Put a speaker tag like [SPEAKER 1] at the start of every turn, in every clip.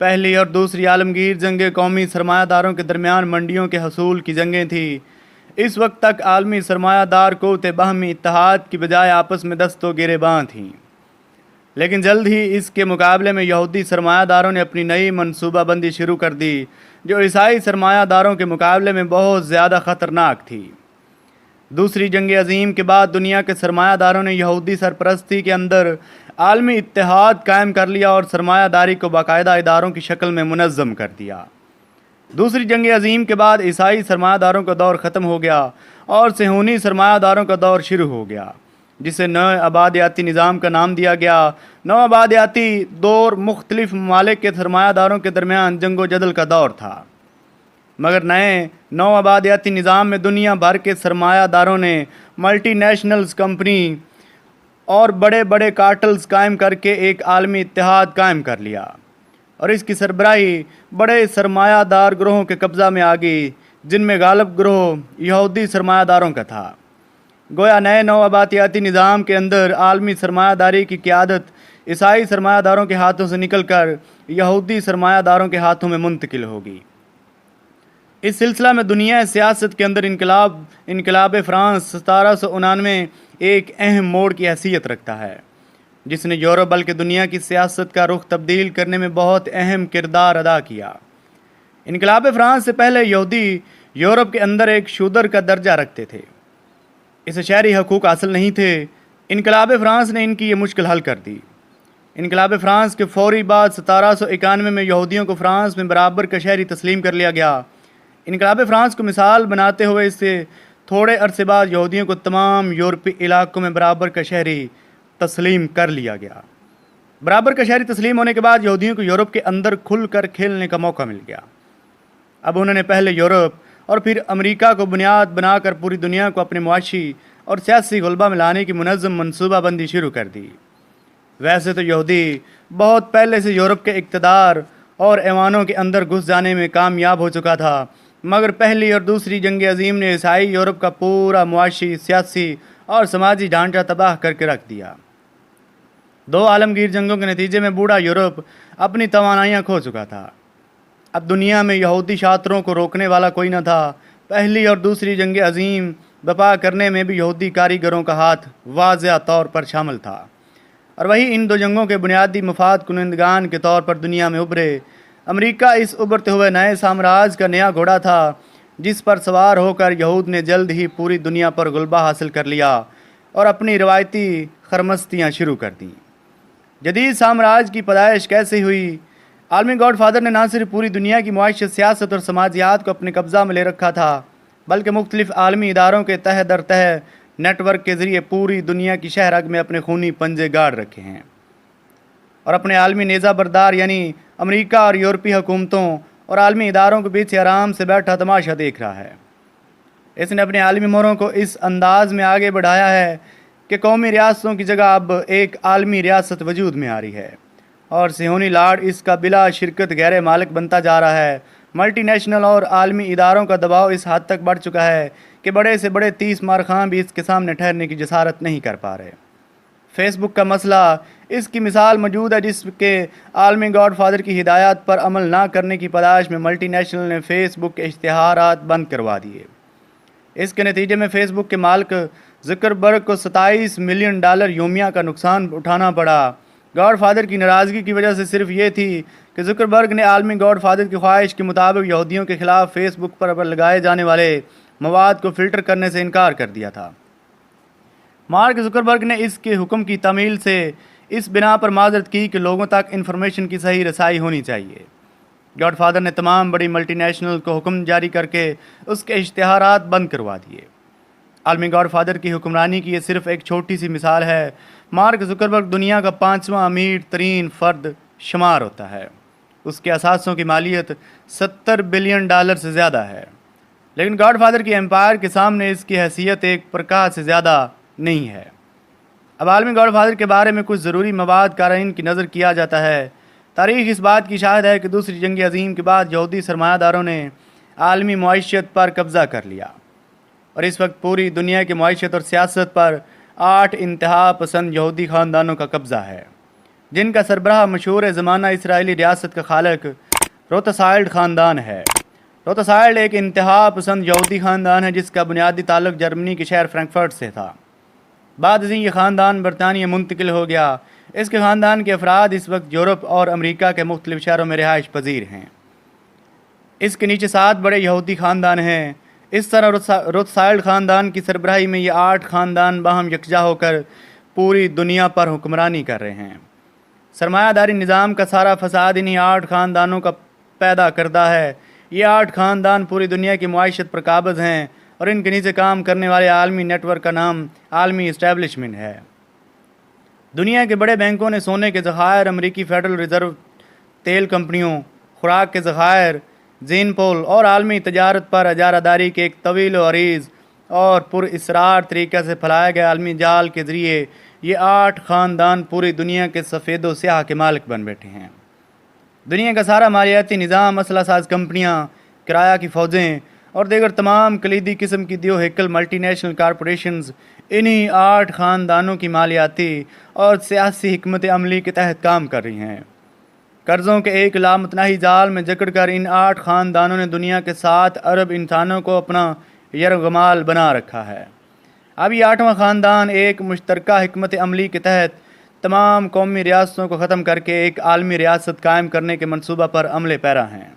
[SPEAKER 1] پہلی اور دوسری عالمگیر جنگیں قومی سرمایہ داروں کے درمیان منڈیوں کے حصول کی جنگیں تھیں۔ اس وقت تک عالمی سرمایہ دار قوتیں باہمی اتحاد کی بجائے آپس میں دست و گریباں تھیں، لیکن جلد ہی اس کے مقابلے میں یہودی سرمایہ داروں نے اپنی نئی منصوبہ بندی شروع کر دی، جو عیسائی سرمایہ داروں کے مقابلے میں بہت زیادہ خطرناک تھی۔ دوسری جنگ عظیم کے بعد دنیا کے سرمایہ داروں نے یہودی سرپرستی کے اندر عالمی اتحاد قائم کر لیا اور سرمایہ داری کو باقاعدہ اداروں کی شکل میں منظم کر دیا۔ دوسری جنگ عظیم کے بعد عیسائی سرمایہ داروں کا دور ختم ہو گیا اور صہیونی سرمایہ داروں کا دور شروع ہو گیا، جسے نئے آبادیاتی نظام کا نام دیا گیا۔ نو آبادیاتی دور مختلف ممالک کے سرمایہ داروں کے درمیان جنگ و جدل کا دور تھا، مگر نئے نو آبادیاتی نظام میں دنیا بھر کے سرمایہ داروں نے ملٹی نیشنلز کمپنی اور بڑے بڑے کارٹلز قائم کر کے ایک عالمی اتحاد قائم کر لیا، اور اس کی سربراہی بڑے سرمایہ دار گروہوں کے قبضہ میں آ گئی، جن میں غالب گروہ یہودی سرمایہ داروں کا تھا۔ گویا نئے نو آبادیاتی نظام کے اندر عالمی سرمایہ داری کی قیادت عیسائی سرمایہ داروں کے ہاتھوں سے نکل کر یہودی سرمایہ داروں کے ہاتھوں میں منتقل ہوگی۔ اس سلسلہ میں دنیا سیاست کے اندر انقلاب فرانس 1799 ایک اہم موڑ کی حیثیت رکھتا ہے، جس نے یورپ بلکہ دنیا کی سیاست کا رخ تبدیل کرنے میں بہت اہم کردار ادا کیا۔ انقلاب فرانس سے پہلے یہودی یورپ کے اندر ایک شودر کا درجہ رکھتے تھے، اسے شہری حقوق حاصل نہیں تھے۔ انقلاب فرانس نے ان کی یہ مشکل حل کر دی۔ انقلاب فرانس کے فوری بعد 1791 میں یہودیوں کو فرانس میں برابر کا شہری تسلیم کر لیا گیا۔ انقلاب فرانس کو مثال بناتے ہوئے اس سے تھوڑے عرصے بعد یہودیوں کو تمام یورپی علاقوں میں برابر کا شہری تسلیم کر لیا گیا۔ برابر کا شہری تسلیم ہونے کے بعد یہودیوں کو یورپ کے اندر کھل کر کھیلنے کا موقع مل گیا۔ اب انہوں نے پہلے یورپ اور پھر امریکہ کو بنیاد بنا کر پوری دنیا کو اپنے معاشی اور سیاسی غلبہ میں لانے کی منظم منصوبہ بندی شروع کر دی۔ ویسے تو یہودی بہت پہلے سے یورپ کے اقتدار اور ایوانوں کے اندر گھس جانے میں کامیاب ہو چکا تھا، مگر پہلی اور دوسری جنگ عظیم نے عیسائی یورپ کا پورا معاشی، سیاسی اور سماجی ڈھانچہ تباہ کر کے رکھ دیا۔ دو عالمگیر جنگوں کے نتیجے میں بوڑھا یورپ اپنی توانائیاں کھو چکا تھا۔ اب دنیا میں یہودی شاطروں کو روکنے والا کوئی نہ تھا۔ پہلی اور دوسری جنگ عظیم برپا کرنے میں بھی یہودی کاریگروں کا ہاتھ واضح طور پر شامل تھا، اور وہی ان دو جنگوں کے بنیادی مفاد کنندگان کے طور پر دنیا میں ابھرے۔ امریکہ اس ابھرتے ہوئے نئے سامراج کا نیا گھوڑا تھا، جس پر سوار ہو کر یہود نے جلد ہی پوری دنیا پر غلبہ حاصل کر لیا اور اپنی روایتی خرمستیاں شروع کر دیں۔ جدید سامراج کی پیدائش کیسے ہوئی؟ عالمی گاڈ فادر نے نہ صرف پوری دنیا کی معاشیت، سیاست اور سماجیات کو اپنے قبضہ میں لے رکھا تھا، بلکہ مختلف عالمی اداروں کے تہہ در تہہ نیٹ ورک کے ذریعے پوری دنیا کی شہ رگ میں اپنے خونی پنجے گاڑ رکھے ہیں، اور اپنے عالمی نیزہ بردار یعنی امریکہ اور یورپی حکومتوں اور عالمی اداروں کے پیچھے آرام سے بیٹھا تماشا دیکھ رہا ہے۔ اس نے اپنے عالمی مہروں کو اس انداز میں آگے بڑھایا ہے کہ قومی ریاستوں کی جگہ اب ایک عالمی ریاست وجود میں آ رہی ہے، اور صہیونی لاڈ اس کا بلا شرکت غیر مالک بنتا جا رہا ہے۔ ملٹی نیشنل اور عالمی اداروں کا دباؤ اس حد تک بڑھ چکا ہے کہ بڑے سے بڑے 30 مارخان بھی اس کے سامنے ٹھہرنے کی جسارت نہیں کر پا رہے۔ فیس بک کا مسئلہ اس کی مثال موجود ہے، جس کے عالمی گاڈ فادر کی ہدایات پر عمل نہ کرنے کی پاداش میں ملٹی نیشنل نے فیس بک کے اشتہارات بند کروا دیے۔ اس کے نتیجے میں فیس بک کے مالک زکربرگ کو $27 ملین یومیہ کا نقصان اٹھانا پڑا۔ گاڈ فادر کی ناراضگی کی وجہ سے صرف یہ تھی کہ زکربرگ نے عالمی گاڈ فادر کی خواہش کے مطابق یہودیوں کے خلاف فیس بک پر لگائے جانے والے مواد کو فلٹر کرنے سے انکار کر دیا تھا۔ مارک زکربرگ نے اس کے حکم کی تعمیل سے اس بنا پر معذرت کی کہ لوگوں تک انفارمیشن کی صحیح رسائی ہونی چاہیے۔ گاڈ فادر نے تمام بڑی ملٹی نیشنل کو حکم جاری کر کے اس کے اشتہارات بند کروا دیے۔ عالمی گاڈ فادر کی حکمرانی کی یہ صرف ایک چھوٹی سی مثال ہے۔ مارک زکربرگ دنیا کا 5واں امیر ترین فرد شمار ہوتا ہے۔ اس کے اثاثوں کی مالیت $70 بلین سے زیادہ ہے، لیکن گاڈ فادر کی امپائر کے سامنے اس کی حیثیت ایک پرکاہ سے زیادہ نہیں ہے۔ اب عالمی گاڈ فادر کے بارے میں کچھ ضروری مواد قارئین کی نظر کیا جاتا ہے۔ تاریخ اس بات کی شاہد ہے کہ دوسری جنگ عظیم کے بعد یہودی سرمایہ داروں نے عالمی معیشت پر قبضہ کر لیا، اور اس وقت پوری دنیا کی معیشت اور سیاست پر 8 انتہا پسند یہودی خاندانوں کا قبضہ ہے۔ جن کا سربراہ مشہور زمانہ اسرائیلی ریاست کا خالق روتسائلڈ خاندان ہے۔ روتسائلڈ ایک انتہا پسند یہودی خاندان ہے جس کا بنیادی تعلق جرمنی کے شہر فرینکفرٹ سے تھا۔ بعد ازیں یہ خاندان برطانیہ منتقل ہو گیا۔ اس کے خاندان کے افراد اس وقت یورپ اور امریکہ کے مختلف شہروں میں رہائش پذیر ہیں۔ اس کے نیچے 7 بڑے یہودی خاندان ہیں۔ اس طرح روتسائلڈ خاندان کی سربراہی میں یہ 8 خاندان باہم یکجا ہو کر پوری دنیا پر حکمرانی کر رہے ہیں۔ سرمایہ داری نظام کا سارا فساد انہی 8 خاندانوں کا پیدا کردہ ہے۔ یہ 8 خاندان پوری دنیا کی معیشت پر قابض ہیں اور ان کے نیچے کام کرنے والے عالمی نیٹ ورک کا نام عالمی اسٹیبلشمنٹ ہے۔ دنیا کے بڑے بینکوں نے سونے کے ذخائر، امریکی فیڈرل ریزرو، تیل کمپنیوں، خوراک کے ذخائر، زین پول اور عالمی تجارت پر اجارہ داری کے ایک طویل و عریض اور پر اسرار طریقے سے پھیلائے گئے عالمی جال کے ذریعے یہ 8 خاندان پوری دنیا کے سفید و سیاہ کے مالک بن بیٹھے ہیں۔ دنیا کا سارا مالیاتی نظام، اسلحہ ساز کمپنیاں، کرایہ کی فوجیں اور دیگر تمام کلیدی قسم کی دیو ہیکل ملٹی نیشنل کارپوریشنز انہی 8 خاندانوں کی مالیاتی اور سیاسی حکمت عملی کے تحت کام کر رہی ہیں۔ قرضوں کے ایک لامتناہی جال میں جکڑ کر ان 8 خاندانوں نے دنیا کے 7 ارب انسانوں کو اپنا یرغمال بنا رکھا ہے۔ اب یہ 8واں خاندان ایک مشترکہ حکمت عملی کے تحت تمام قومی ریاستوں کو ختم کر کے ایک عالمی ریاست قائم کرنے کے منصوبہ پر عمل پیرا ہیں،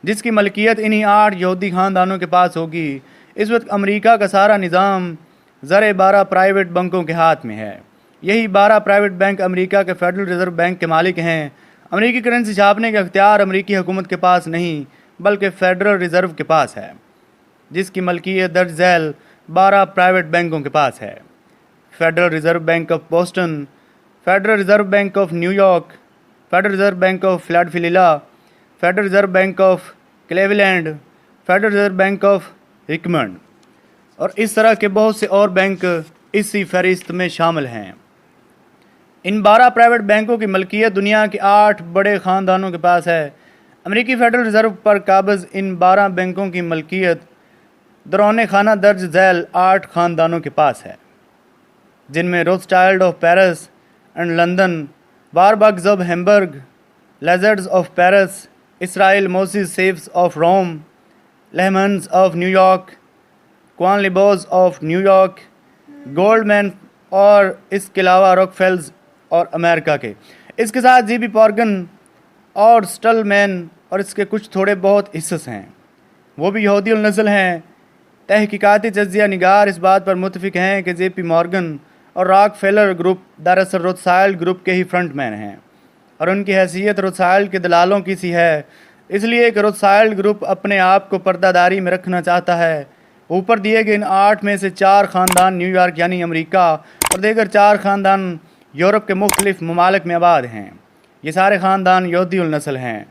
[SPEAKER 1] جس کی ملکیت انہی 8 یہودی خاندانوں کے پاس ہوگی۔ اس وقت امریکہ کا سارا نظام زر 12 پرائیویٹ بینکوں کے ہاتھ میں ہے۔ یہی 12 پرائیویٹ بینک امریکہ کے فیڈرل ریزرو بینک کے مالک ہیں۔ امریکی کرنسی چھاپنے کا اختیار امریکی حکومت کے پاس نہیں بلکہ فیڈرل ریزرو کے پاس ہے، جس کی ملکیت درج ذیل 12 پرائیویٹ بینکوں کے پاس ہے: federal reserve bank of Boston, federal reserve bank of New York, federal reserve bank of Philadelphia, federal reserve bank of Cleveland, federal reserve bank of recommend اور اس طرح کے بہت سے اور بینک اسی فہرست میں شامل ہیں۔ ان 12 پرائیویٹ بینکوں کی ملکیت دنیا کے 8 بڑے خاندانوں کے پاس ہے۔ امریکی فیڈرل ریزرو پر قابض ان 12 بینکوں کی ملکیت درون خانہ درج ذیل 8 خاندانوں کے پاس ہے، جن میں Rothschild of Paris and London, Warburgs of Hamburg, Lazards of Paris, Israel Moses Seifs of Rome, Lehmans of New York, Kuhn Loebs of New York, Goldman اور اس کے علاوہ راک فیلز اور امریکہ کے۔ اس کے ساتھ جی بی مورگن اور سٹلمین اور اس کے کچھ تھوڑے بہت حصص ہیں، وہ بھی یہودی النسل ہیں۔ تحقیقاتی تجزیہ نگار اس بات پر متفق ہیں کہ جے پی مورگن اور راک فیلر گروپ دراصل روتسائلڈ گروپ کے ہی فرنٹ مین ہیں اور ان کی حیثیت روتسائلڈ کے دلالوں کی سی ہے، اس لیے کہ روتسائلڈ گروپ اپنے آپ کو پردہ داری میں رکھنا چاہتا ہے۔ اوپر دیے گئے ان 8 میں سے 4 خاندان نیو یارک یعنی امریکہ اور دیگر 4 خاندان یورپ کے مختلف ممالک میں آباد ہیں۔ یہ سارے خاندان یہودی النسل ہیں۔